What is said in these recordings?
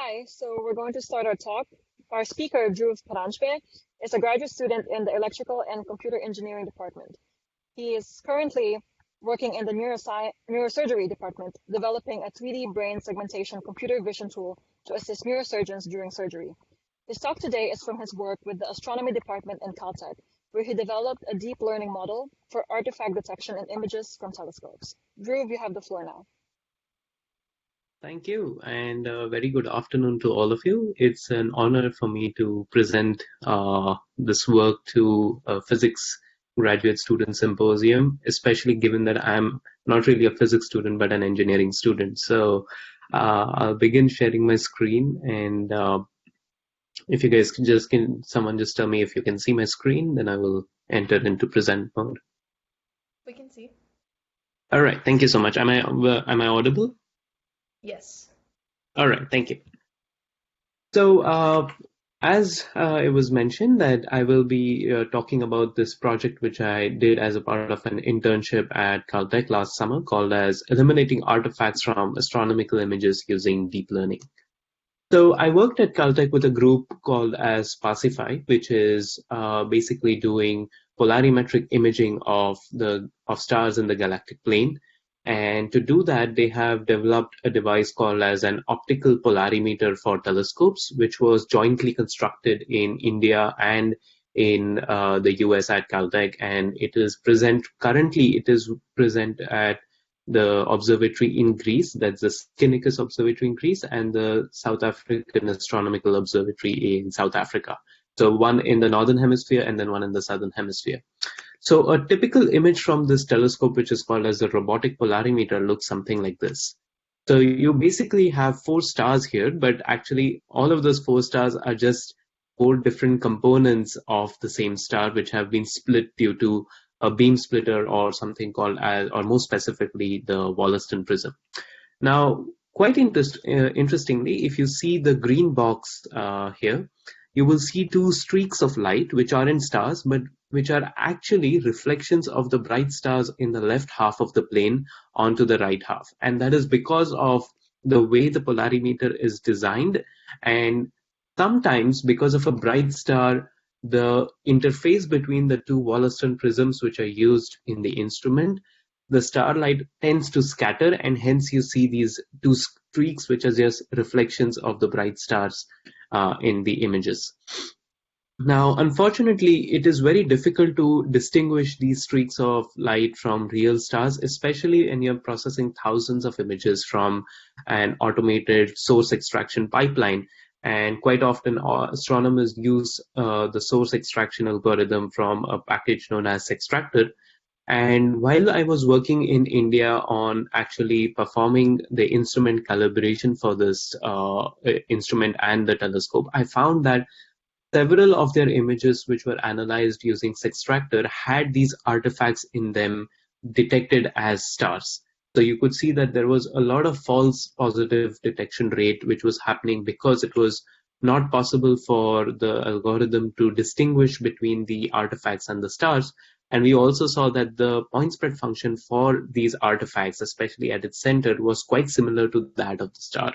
Hi, so we're going to start our talk. Our speaker, Dhruv Paranjpye, is a graduate student in the Electrical and Computer Engineering department. He is currently working in the neurosurgery department, developing a 3D brain segmentation computer vision tool to assist neurosurgeons during surgery. His talk today is from his work with the astronomy department in Caltech, where he developed a deep learning model for artifact detection in images from telescopes. Dhruv, you have the floor now. Thank you, and a very good afternoon to all of you. It's an honor for me to present this work to a physics graduate student symposium, especially given that I'm not really a physics student, but an engineering student. So I'll begin sharing my screen, and if you guys someone just tell me if you can see my screen, then I will enter into present mode. We can see. All right, thank you so much. Am I audible? Yes. All right, thank you. So as it was mentioned that I will be talking about this project which I did as a part of an internship at Caltech last summer called as Eliminating Artifacts from Astronomical Images Using Deep Learning. So I worked at Caltech with a group called as Pacify, which is basically doing polarimetric imaging of stars in the galactic plane. And to do that, they have developed a device called as an optical polarimeter for telescopes, which was jointly constructed in India and in the US at Caltech. And it is currently present at the observatory in Greece, that's the Skinicus Observatory in Greece, and the South African Astronomical Observatory in South Africa. So one in the northern hemisphere and then one in the southern hemisphere. So a typical image from this telescope, which is called as the robotic polarimeter, looks something like this. So you basically have 4 stars here, but actually all of those 4 stars are just 4 different components of the same star, which have been split due to a beam splitter or something called, or more specifically, the Wollaston prism. Now, quite interestingly, if you see the green box here, you will see 2 streaks of light, which aren't stars, but which are actually reflections of the bright stars in the left half of the plane onto the right half. And that is because of the way the polarimeter is designed. And sometimes because of a bright star, the interface between the 2 Wollaston prisms, which are used in the instrument, the starlight tends to scatter, and hence you see these 2 streaks, which are just reflections of the bright stars in the images. Now, unfortunately, it is very difficult to distinguish these streaks of light from real stars, especially when you're processing thousands of images from an automated source extraction pipeline. And quite often, astronomers use the source extraction algorithm from a package known as Sextractor. And while I was working in India on actually performing the instrument calibration for this instrument and the telescope, I found that several of their images which were analyzed using Sextractor had these artifacts in them detected as stars. So you could see that there was a lot of false positive detection rate which was happening because it was not possible for the algorithm to distinguish between the artifacts and the stars. And we also saw that the point spread function for these artifacts, especially at its center, was quite similar to that of the star.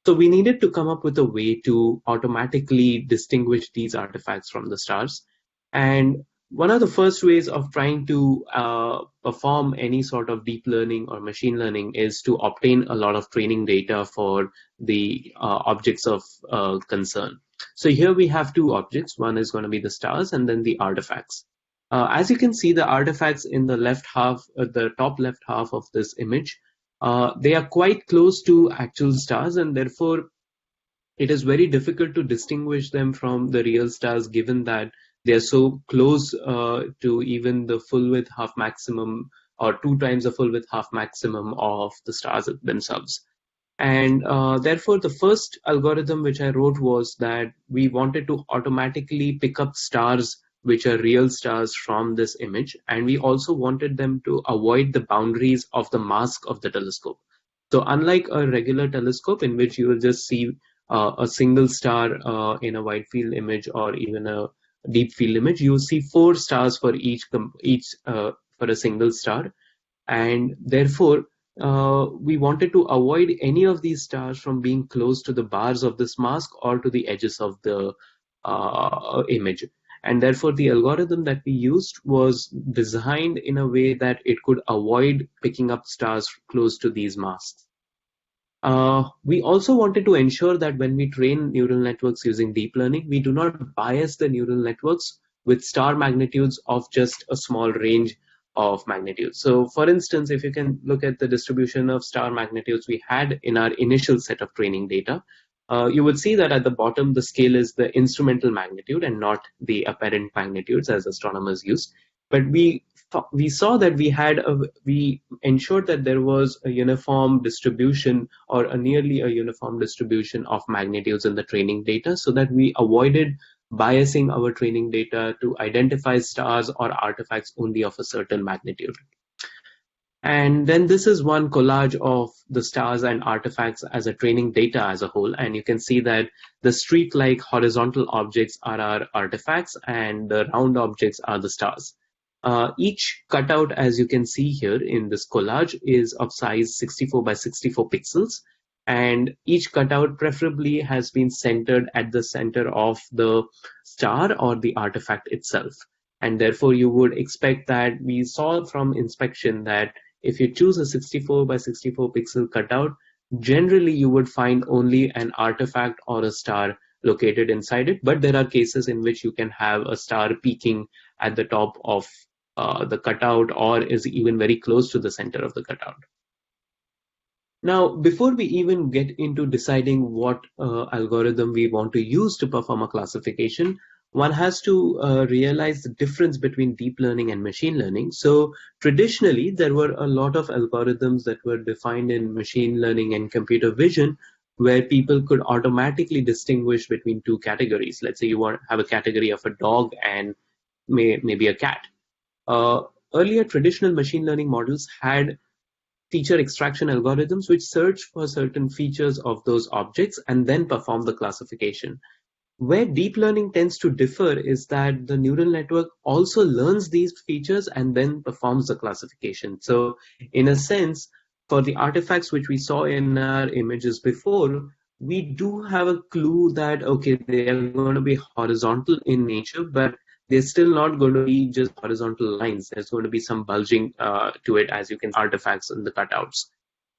So we needed to come up with a way to automatically distinguish these artifacts from the stars. And one of the first ways of trying to perform any sort of deep learning or machine learning is to obtain a lot of training data for the objects of concern. So here we have 2 objects. One is going to be the stars and then the artifacts. As you can see, the artifacts in the left half, the top left half of this image, they are quite close to actual stars, and therefore it is very difficult to distinguish them from the real stars, given that they are so close to even the full width half maximum, or 2 times the full width half maximum of the stars themselves. And therefore, the first algorithm which I wrote was that we wanted to automatically pick up stars which are real stars from this image. And we also wanted them to avoid the boundaries of the mask of the telescope. So unlike a regular telescope in which you will just see a single star in a wide field image or even a deep field image, you will see 4 stars for each for a single star. And therefore, we wanted to avoid any of these stars from being close to the bars of this mask or to the edges of the image. And therefore, the algorithm that we used was designed in a way that it could avoid picking up stars close to these masks. We also wanted to ensure that when we train neural networks using deep learning, we do not bias the neural networks with star magnitudes of just a small range of magnitudes. So for instance, if you can look at the distribution of star magnitudes we had in our initial set of training data, you would see that at the bottom, the scale is the instrumental magnitude and not the apparent magnitudes as astronomers use. But we saw that we ensured that there was a uniform distribution or a nearly a uniform distribution of magnitudes in the training data, so that we avoided biasing our training data to identify stars or artifacts only of a certain magnitude. And then this is one collage of the stars and artifacts as a training data as a whole. And you can see that the streak-like horizontal objects are our artifacts and the round objects are the stars. Each cutout, as you can see here in this collage, is of size 64 by 64 pixels. And each cutout preferably has been centered at the center of the star or the artifact itself. And therefore, you would expect that we saw from inspection that if you choose a 64 by 64 pixel cutout, generally you would find only an artifact or a star located inside it. But there are cases in which you can have a star peeking at the top of the cutout or is even very close to the center of the cutout. Now, before we even get into deciding what algorithm we want to use to perform a classification, one has to realize the difference between deep learning and machine learning. So traditionally, there were a lot of algorithms that were defined in machine learning and computer vision where people could automatically distinguish between two categories. Let's say you want to have a category of a dog and maybe a cat. Earlier traditional machine learning models had feature extraction algorithms which search for certain features of those objects and then perform the classification. Where deep learning tends to differ is that the neural network also learns these features and then performs the classification. So in a sense, for the artifacts which we saw in our images before, we do have a clue that, okay, they are going to be horizontal in nature, but they're still not going to be just horizontal lines. There's going to be some bulging to it, as you can see, artifacts in the cutouts.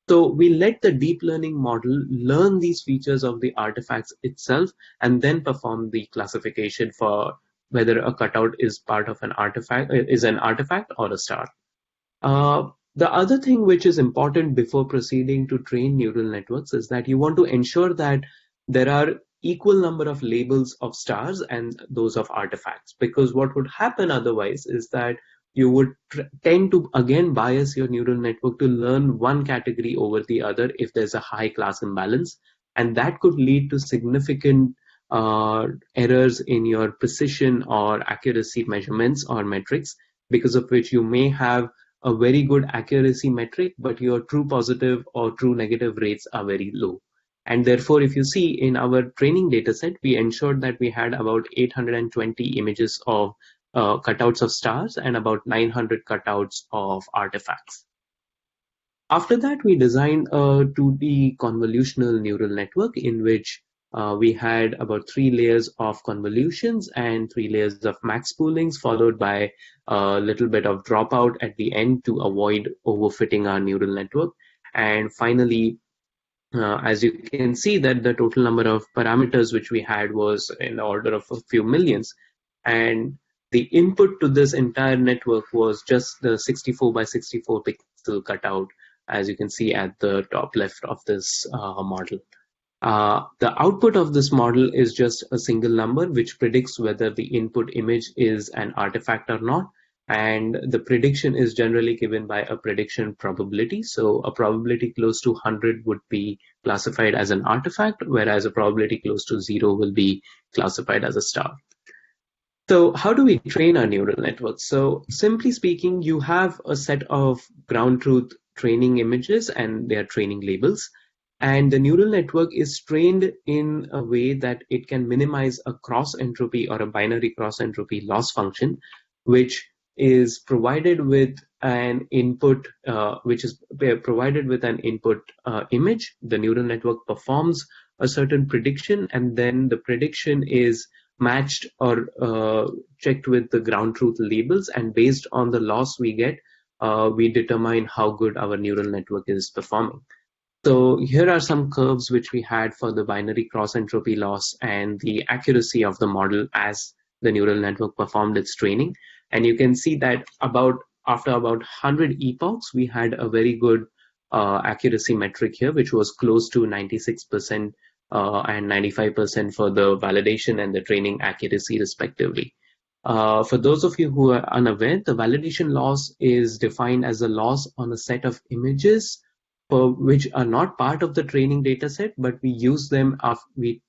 So we let the deep learning model learn these features of the artifacts itself and then perform the classification for whether a cutout is part of an artifact or a star. The other thing which is important before proceeding to train neural networks is that you want to ensure that there are equal number of labels of stars and those of artifacts, because what would happen otherwise is that you would tend to again bias your neural network to learn one category over the other if there's a high class imbalance, and that could lead to significant errors in your precision or accuracy measurements or metrics, because of which you may have a very good accuracy metric, but your true positive or true negative rates are very low. And therefore, if you see in our training data set, we ensured that we had about 820 images of cutouts of stars and about 900 cutouts of artifacts. After that, we designed a 2D convolutional neural network in which we had about 3 layers of convolutions and 3 layers of max spoolings, followed by a little bit of dropout at the end to avoid overfitting our neural network. And finally, as you can see that the total number of parameters which we had was in the order of a few millions. And the input to this entire network was just the 64 by 64 pixel cutout, as you can see at the top left of this model. The output of this model is just a single number which predicts whether the input image is an artifact or not. And the prediction is generally given by a prediction probability. So a probability close to 100 would be classified as an artifact, whereas a probability close to 0 will be classified as a star. So how do we train our neural networks? So simply speaking, you have a set of ground truth training images and their training labels. And the neural network is trained in a way that it can minimize a cross entropy or a binary cross entropy loss function, which is provided with an input, which is provided with an input image. The neural network performs a certain prediction, and then the prediction is matched or checked with the ground truth labels, and based on the loss we get, we determine how good our neural network is performing. So here are some curves which we had for the binary cross entropy loss and the accuracy of the model as the neural network performed its training. And you can see that after about 100 epochs, we had a very good accuracy metric here, which was close to 96% and 95% for the validation and the training accuracy respectively. For those of you who are unaware, the validation loss is defined as a loss on a set of images for which are not part of the training data set, but we use them after we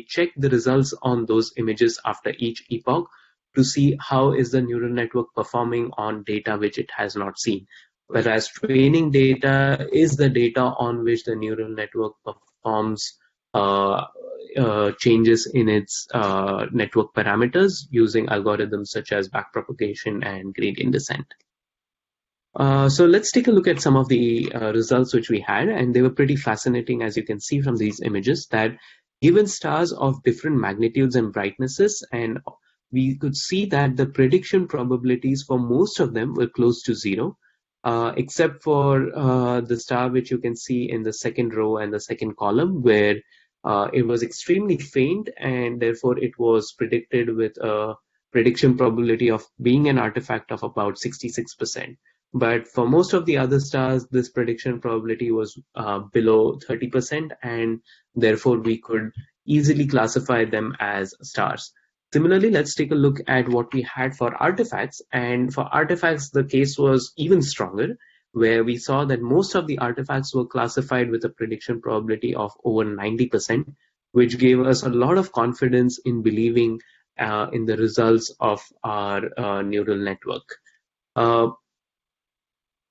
check the results on those images after each epoch to see how is the neural network performing on data which it has not seen. Whereas training data is the data on which the neural network performs changes in its network parameters using algorithms such as backpropagation and gradient descent. So let's take a look at some of the results which we had, and they were pretty fascinating, as you can see from these images, that given stars of different magnitudes and brightnesses, and we could see that the prediction probabilities for most of them were close to zero, except for the star which you can see in the second row and the second column, where it was extremely faint, and therefore it was predicted with a prediction probability of being an artifact of about 66%. But for most of the other stars, this prediction probability was below 30%, and therefore we could easily classify them as stars. Similarly, let's take a look at what we had for artifacts. And for artifacts, the case was even stronger, where we saw that most of the artifacts were classified with a prediction probability of over 90%, which gave us a lot of confidence in believing in the results of our neural network.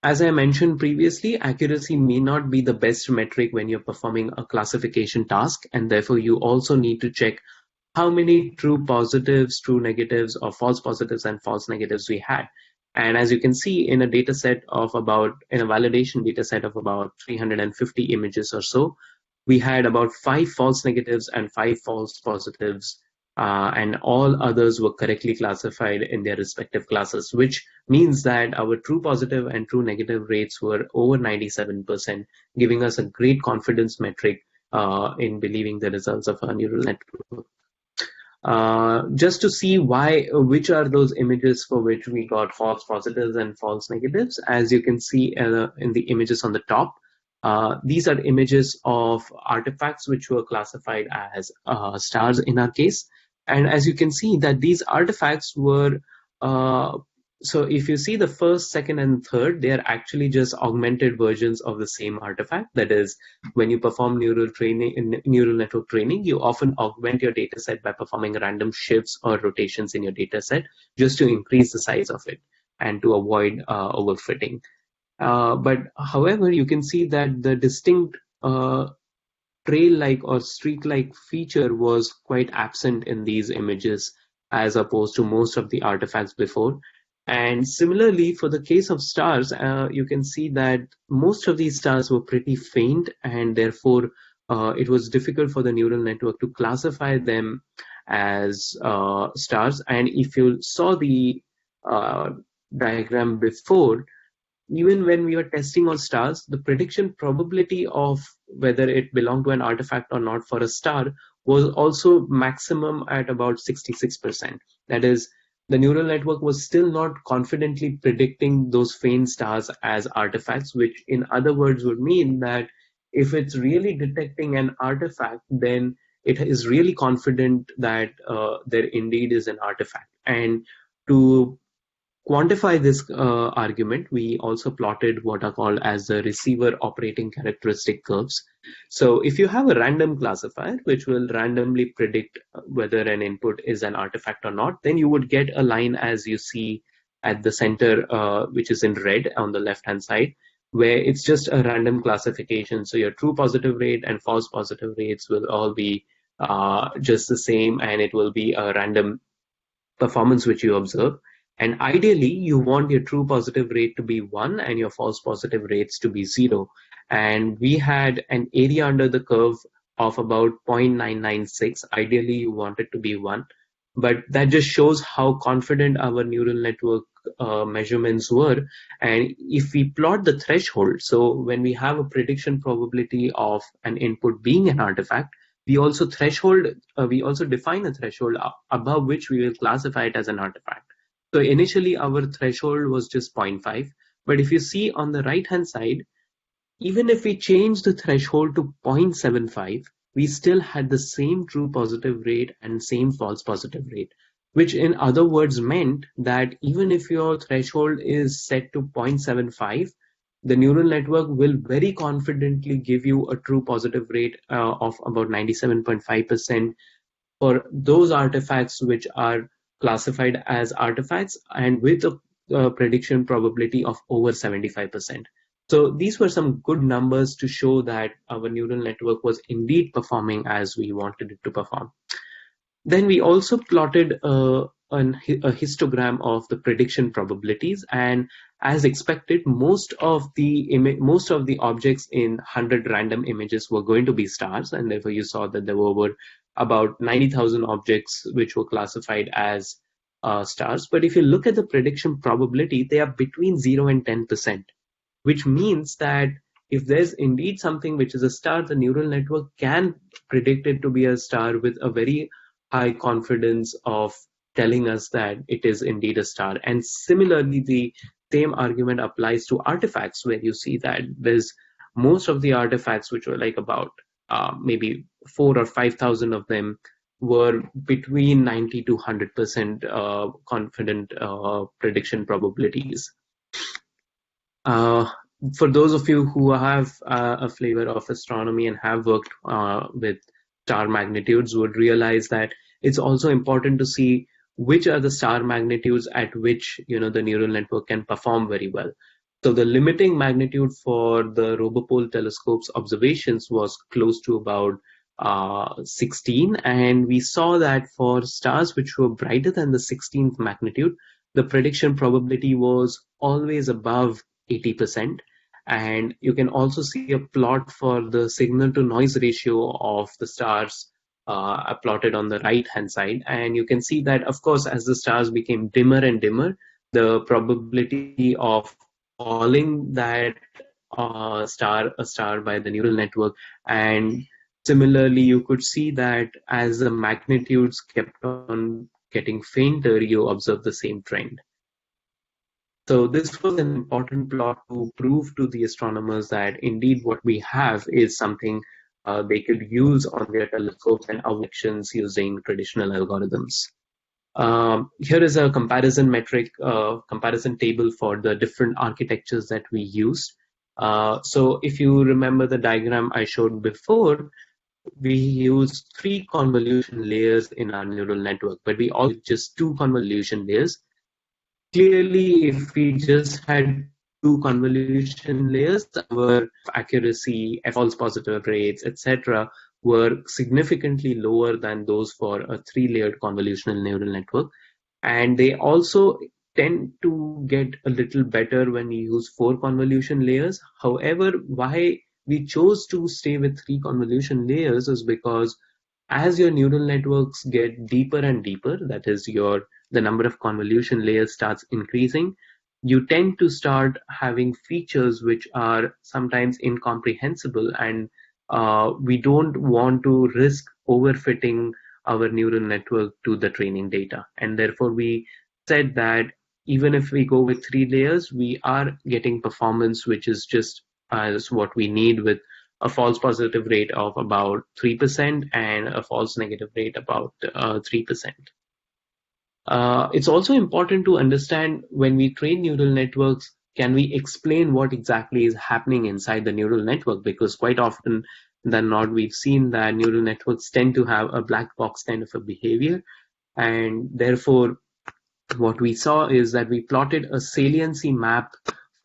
As I mentioned previously, accuracy may not be the best metric when you're performing a classification task, and therefore you also need to check how many true positives, true negatives, or false positives and false negatives we had. And as you can see in a validation data set of about 350 images or so, we had about 5 false negatives and 5 false positives, and all others were correctly classified in their respective classes, which means that our true positive and true negative rates were over 97%, giving us a great confidence metric in believing the results of our neural network. Just to see which are those images for which we got false positives and false negatives, as you can see in the images on the top, these are images of artifacts which were classified as stars in our case. And as you can see that these artifacts were, so if you see the first, second, and third, they are actually just augmented versions of the same artifact. That is, when you perform neural network training, you often augment your data set by performing random shifts or rotations in your data set just to increase the size of it and to avoid overfitting. But however, you can see that the distinct trail-like or streak-like feature was quite absent in these images as opposed to most of the artifacts before. And similarly, for the case of stars, you can see that most of these stars were pretty faint, and therefore it was difficult for the neural network to classify them as stars. And if you saw the diagram before, even when we were testing on stars, the prediction probability of whether it belonged to an artifact or not for a star was also maximum at about 66%. That is, the neural network was still not confidently predicting those faint stars as artifacts, which in other words would mean that if it's really detecting an artifact, then it is really confident that there indeed is an artifact. And to quantify this argument, we also plotted what are called as the receiver operating characteristic curves. So if you have a random classifier which will randomly predict whether an input is an artifact or not, then you would get a line as you see at the center, which is in red on the left hand side, where it's just a random classification. So your true positive rate and false positive rates will all be just the same, and it will be a random performance which you observe. And ideally, you want your true positive rate to be 1 and your false positive rates to be 0. And we had an area under the curve of about 0.996. Ideally, you want it to be 1. But that just shows how confident our neural network measurements were. And if we plot the threshold, so when we have a prediction probability of an input being an artifact, we also define a threshold above which we will classify it as an artifact. So initially our threshold was just zero point 0.5, but if you see on the right hand side, even if we change the threshold to 0.75, we still had the same true positive rate and same false positive rate, which in other words meant that even if your threshold is set to 0.75, the neural network will very confidently give you a true positive rate of about 97.5% for those artifacts which are classified as artifacts and with a prediction probability of over 75%. So these were some good numbers to show that our neural network was indeed performing as we wanted it to perform. Then we also plotted a histogram of the prediction probabilities, and as expected, most of the objects in 100 random images were going to be stars, and therefore you saw that there were about 90,000 objects which were classified as stars. But if you look at the prediction probability, they are between 0 and 10%, which means that if there's indeed something which is a star, the neural network can predict it to be a star with a very high confidence of telling us that it is indeed a star. And similarly, the same argument applies to artifacts, where you see that there's most of the artifacts, which were like about maybe 4,000 or 5,000 of them, were between 90 to 100% confident prediction probabilities. For those of you who have a flavor of astronomy and have worked with star magnitudes would realize that it's also important to see which are the star magnitudes at which the neural network can perform very well. So the limiting magnitude for the RoboPole telescope's observations was close to about 16, and we saw that for stars which were brighter than the 16th magnitude, the prediction probability was always above 80%. And you can also see a plot for the signal to noise ratio of the stars plotted on the right hand side, and you can see that of course as the stars became dimmer and dimmer, the probability of calling that a star by the neural network, and similarly you could see that as the magnitudes kept on getting fainter, you observe the same trend. So this was an important plot to prove to the astronomers that indeed what we have is something they could use on their telescopes and objections using traditional algorithms. Here is a comparison table for the different architectures that we used. So if you remember the diagram I showed before, we used 3 convolution layers in our neural network, but we also just 2 convolution layers. Clearly, if we just had 2 convolution layers, our accuracy, false positive rates, etc., were significantly lower than those for a 3-layered convolutional neural network. And they also tend to get a little better when we use 4 convolution layers. However, why we chose to stay with 3 convolution layers is because as your neural networks get deeper and deeper, that is the number of convolution layers starts increasing, you tend to start having features which are sometimes incomprehensible, and we don't want to risk overfitting our neural network to the training data. And therefore we said that even if we go with 3 layers, we are getting performance which is just as what we need, with a false positive rate of about 3% and a false negative rate about 3%. It's also important to understand when we train neural networks, can we explain what exactly is happening inside the neural network? Because quite often than not, we've seen that neural networks tend to have a black box kind of a behavior. And therefore, what we saw is that we plotted a saliency map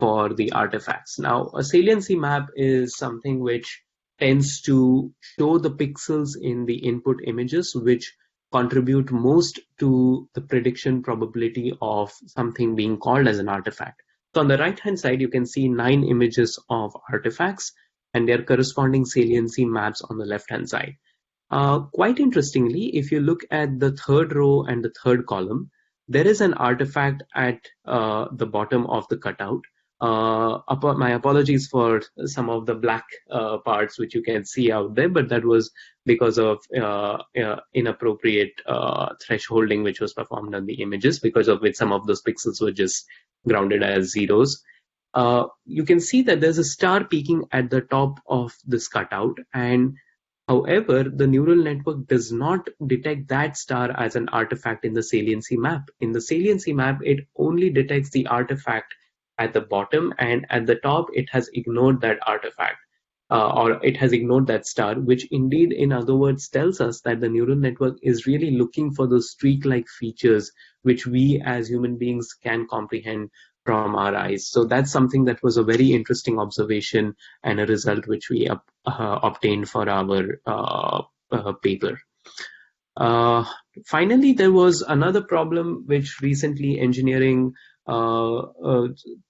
for the artifacts. Now, a saliency map is something which tends to show the pixels in the input images, which contribute most to the prediction probability of something being called as an artifact. So on the right-hand side, you can see 9 images of artifacts and their corresponding saliency maps on the left-hand side. Quite interestingly, if you look at the third row and the third column, there is an artifact at the bottom of the cutout. My apologies for some of the black parts which you can see out there, but that was because of inappropriate thresholding which was performed on the images, because of which some of those pixels were just grounded as zeros. You can see that there's a star peeking at the top of this cutout, and however, the neural network does not detect that star as an artifact in the saliency map. In the saliency map, it only detects the artifact at the bottom, and at the top, it has ignored that artifact, or it has ignored that star, which indeed, in other words, tells us that the neural network is really looking for those streak-like features which we as human beings can comprehend from our eyes. So that's something that was a very interesting observation and a result which we obtained for our paper. Finally, there was another problem which recently engineering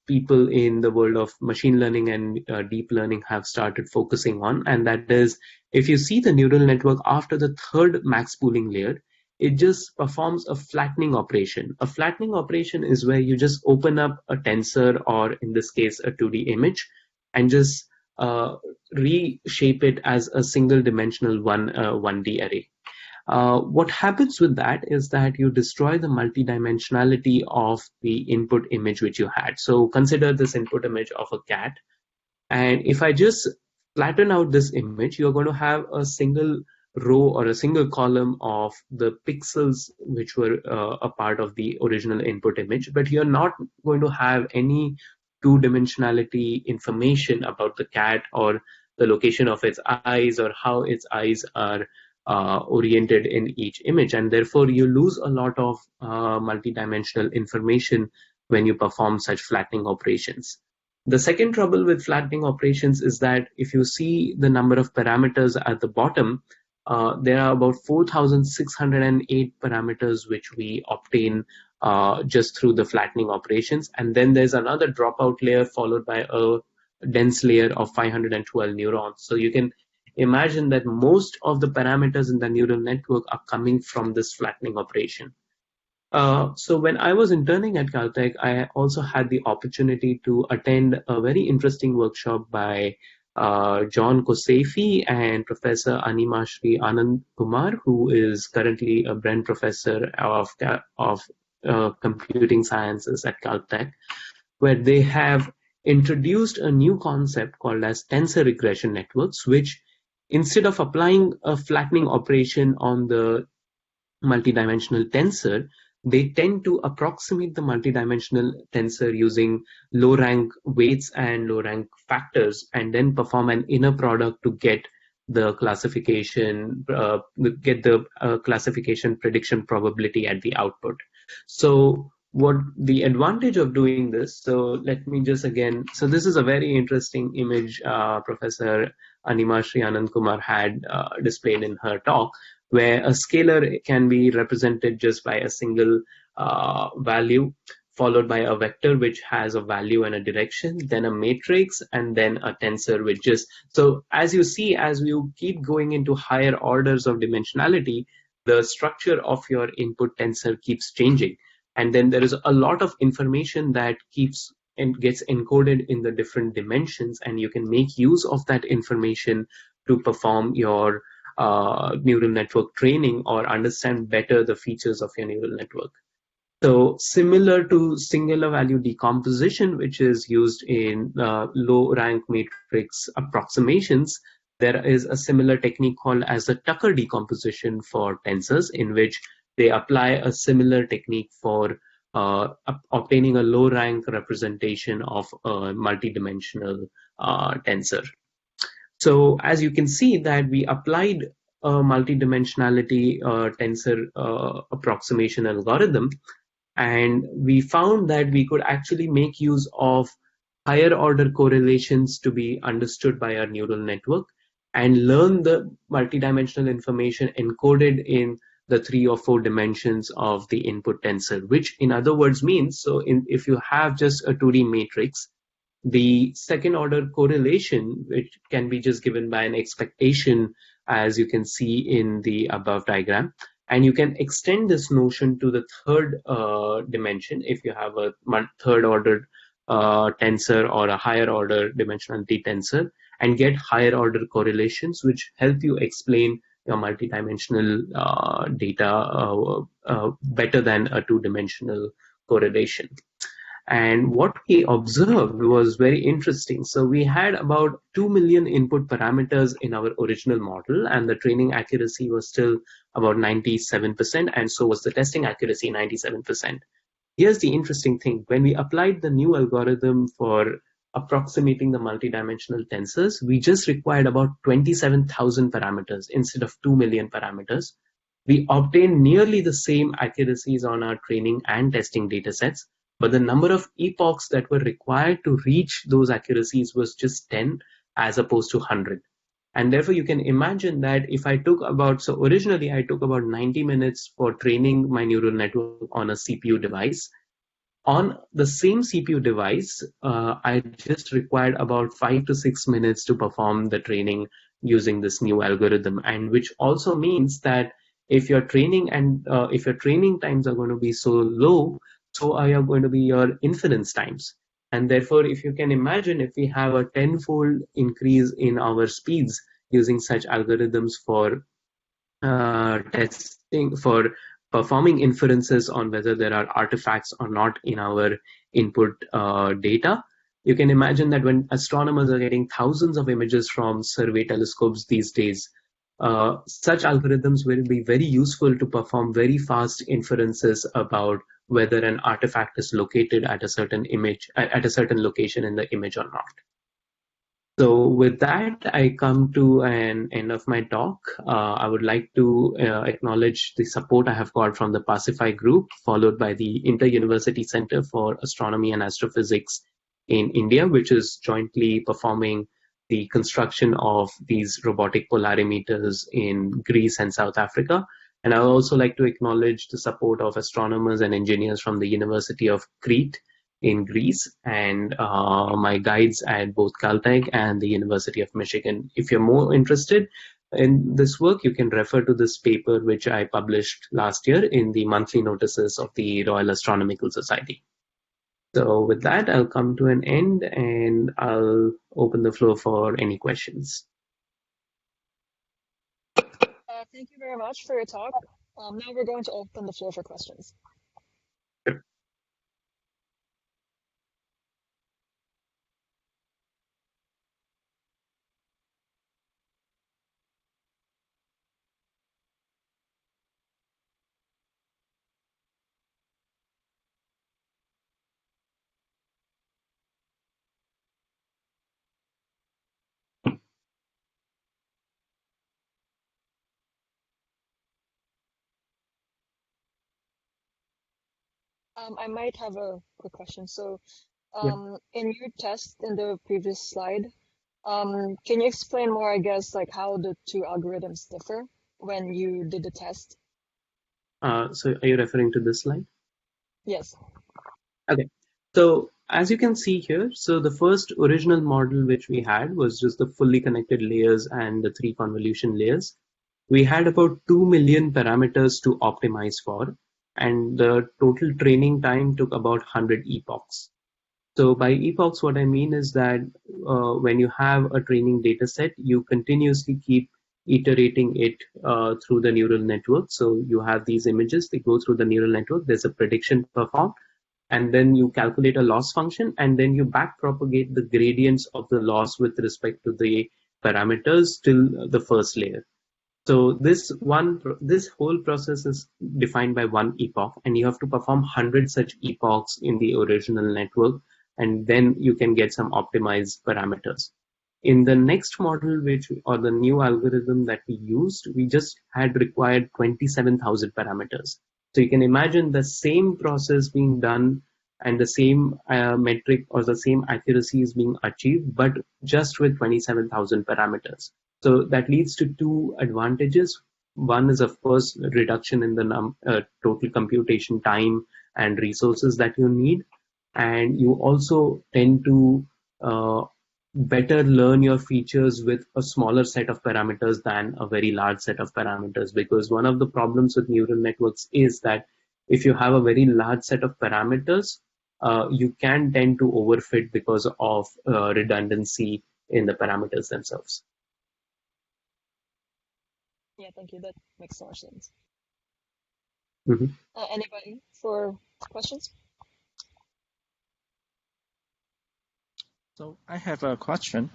people in the world of machine learning and deep learning have started focusing on, and that is, if you see the neural network after the third max pooling layer, it just performs a flattening operation. A flattening operation is where you just open up a tensor, or in this case, a 2D image, and just reshape it as a single dimensional 1D array. What happens with that is that you destroy the multidimensionality of the input image which you had. So consider this input image of a cat. And if I just flatten out this image, you're going to have a single row or a single column of the pixels which were a part of the original input image, but you're not going to have any two-dimensionality information about the cat, or the location of its eyes, or how its eyes are oriented in each image, and therefore you lose a lot of multidimensional information when you perform such flattening operations. The second trouble with flattening operations is that if you see the number of parameters at the bottom, there are about 4,608 parameters which we obtain just through the flattening operations. And then there's another dropout layer followed by a dense layer of 512 neurons. So you can imagine that most of the parameters in the neural network are coming from this flattening operation. So when I was interning at Caltech, I also had the opportunity to attend a very interesting workshop by John Kosefi and Professor Animashri Anand Kumar, who is currently a Bren Professor of Computing Sciences at Caltech, where they have introduced a new concept called as tensor regression networks, which instead of applying a flattening operation on the multidimensional tensor, they tend to approximate the multidimensional tensor using low rank weights and low rank factors, and then perform an inner product to get the classification, classification prediction probability at the output. So what the advantage of doing this, so let me just again, so this is a very interesting image Professor Animashri Anand Kumar had displayed in her talk, where a scalar can be represented just by a single value, followed by a vector which has a value and a direction, then a matrix, and then a tensor which just, so as you see, as you keep going into higher orders of dimensionality, the structure of your input tensor keeps changing. And then there is a lot of information that keeps and gets encoded in the different dimensions, and you can make use of that information to perform your neural network training or understand better the features of your neural network. So similar to singular value decomposition, which is used in low rank matrix approximations, there is a similar technique called as the Tucker decomposition for tensors, in which they apply a similar technique for obtaining a low rank representation of a multidimensional tensor. So as you can see that we applied a multidimensionality tensor approximation algorithm, and we found that we could actually make use of higher order correlations to be understood by our neural network and learn the multidimensional information encoded in the 3 or 4 dimensions of the input tensor, which in other words means, if you have just a 2D matrix, the second order correlation, which can be just given by an expectation, as you can see in the above diagram, and you can extend this notion to the third dimension if you have a third order tensor or a higher order dimensionality tensor, and get higher order correlations which help you explain your multidimensional data better than a two-dimensional correlation. And what we observed was very interesting. So we had about 2 million input parameters in our original model, and the training accuracy was still about 97%, and so was the testing accuracy, 97%. Here's the interesting thing. When we applied the new algorithm for approximating the multidimensional tensors, we just required about 27,000 parameters instead of 2 million parameters. We obtained nearly the same accuracies on our training and testing datasets, but the number of epochs that were required to reach those accuracies was just 10 as opposed to 100. And therefore, you can imagine that if I took so originally I took about 90 minutes for training my neural network on a CPU device. On the same CPU device, I just required about 5 to 6 minutes to perform the training using this new algorithm, and which also means that if your training times are going to be so low, so are going to be your inference times. And therefore, if you can imagine, if we have a 10-fold increase in our speeds using such algorithms for testing, for performing inferences on whether there are artifacts or not in our input data, you can imagine that when astronomers are getting thousands of images from survey telescopes these days, such algorithms will be very useful to perform very fast inferences about whether an artifact is located at a certain location in the image or not. So with that, I come to an end of my talk. I would like to acknowledge the support I have got from the Pacify group, followed by the Inter-University Center for Astronomy and Astrophysics in India, which is jointly performing the construction of these robotic polarimeters in Greece and South Africa. And I would also like to acknowledge the support of astronomers and engineers from the University of Crete in Greece, and my guides at both Caltech and the University of Michigan. If you're more interested in this work, you can refer to this paper which I published last year in the monthly notices of the Royal Astronomical Society. So with that, I'll come to an end and I'll open the floor for any questions. Thank you very much for your talk. Now we're going to open the floor for questions. I might have a quick question. So, in your test in the previous slide, can you explain more, I guess, like how the two algorithms differ when you did the test? So are you referring to this slide? Yes. Okay. So as you can see here, so the first original model which we had was just the fully connected layers and the 3 convolution layers. We had about 2 million parameters to optimize for, and the total training time took about 100 epochs. So by epochs, what I mean is that when you have a training data set, you continuously keep iterating it through the neural network. So you have these images, they go through the neural network, there's a prediction performed, and then you calculate a loss function, and then you backpropagate the gradients of the loss with respect to the parameters till the first layer. So this whole process is defined by one epoch, and you have to perform 100 such epochs in the original network, and then you can get some optimized parameters. In the next model, or the new algorithm that we used, we just had required 27,000 parameters. So you can imagine the same process being done and the same metric or the same accuracy is being achieved, but just with 27,000 parameters. So that leads to two advantages. one is, of course, reduction in the total computation time and resources that you need. And you also tend to better learn your features with a smaller set of parameters than a very large set of parameters, because one of the problems with neural networks is that if you have a very large set of parameters, you can tend to overfit because of redundancy in the parameters themselves. Yeah, thank you. That makes so much sense. Mm-hmm. Anybody for questions? So I have a question.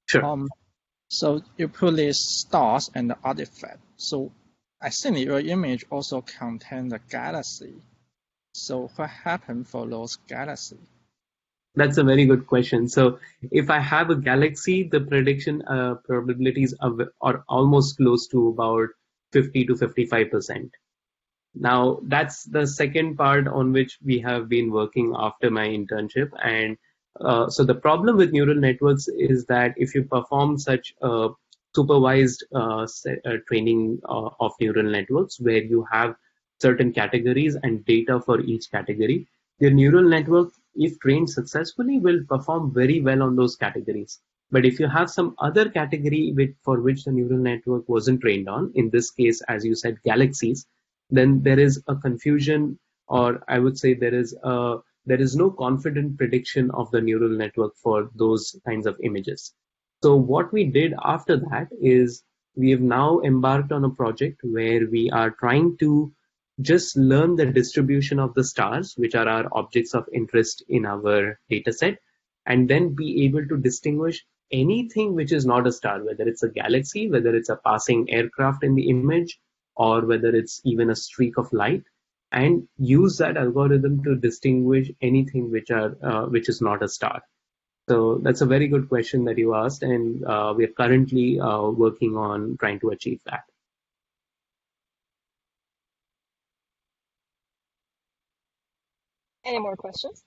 Sure. So you put these stars and the artifact. So I think your image also contains the galaxy. So what happened for those galaxies? That's a very good question. So if I have a galaxy, the prediction probabilities are almost close to about 50 to 55%. Now, that's the second part on which we have been working after my internship. And so the problem with neural networks is that if you perform such supervised training of neural networks, where you have certain categories and data for each category, your neural network, if trained successfully, will perform very well on those categories. But if you have some other category for which the neural network wasn't trained on, in this case, as you said, galaxies, then there is a confusion, or I would say there is no confident prediction of the neural network for those kinds of images. So what we did after that is we have now embarked on a project where we are trying to just learn the distribution of the stars, which are our objects of interest in our data set, and then be able to distinguish anything which is not a star, whether it's a galaxy, whether it's a passing aircraft in the image, or whether it's even a streak of light, and use that algorithm to distinguish anything which is not a star. So that's a very good question that you asked, and we are currently working on trying to achieve that. Any more questions?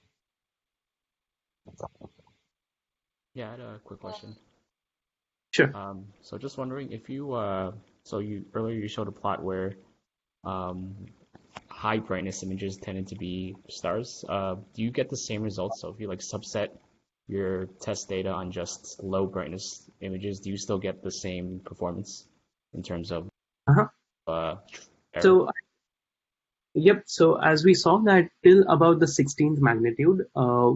Yeah, I had a quick question. Sure. So just wondering if you earlier you showed a plot where high brightness images tended to be stars. Do you get the same results? So if you like subset your test data on just low brightness images, do you still get the same performance in terms of error? So yep. So as we saw that till about the 16th magnitude,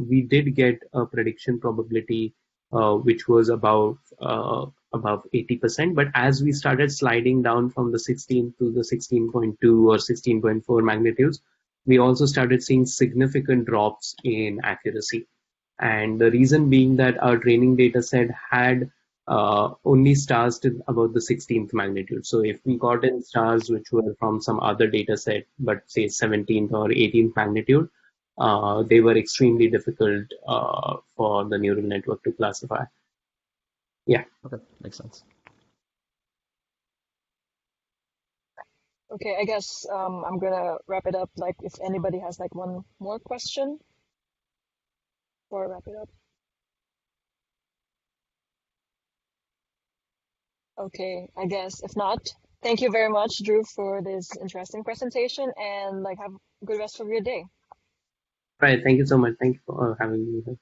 we did get a prediction probability which was above 80%. But as we started sliding down from the 16 to the 16.2 or 16.4 magnitudes, we also started seeing significant drops in accuracy. And the reason being that our training data set had only stars to about the 16th magnitude. So if we got in stars which were from some other data set, but say 17th or 18th magnitude, they were extremely difficult for the neural network to classify. Yeah. Okay, makes sense. Okay, I guess I'm gonna wrap it up. Like, if anybody has like one more question before I wrap it up. Okay, I guess if not, thank you very much, Dhruv, for this interesting presentation, and like have a good rest of your day. Right. Thank you so much. Thank you for having me here.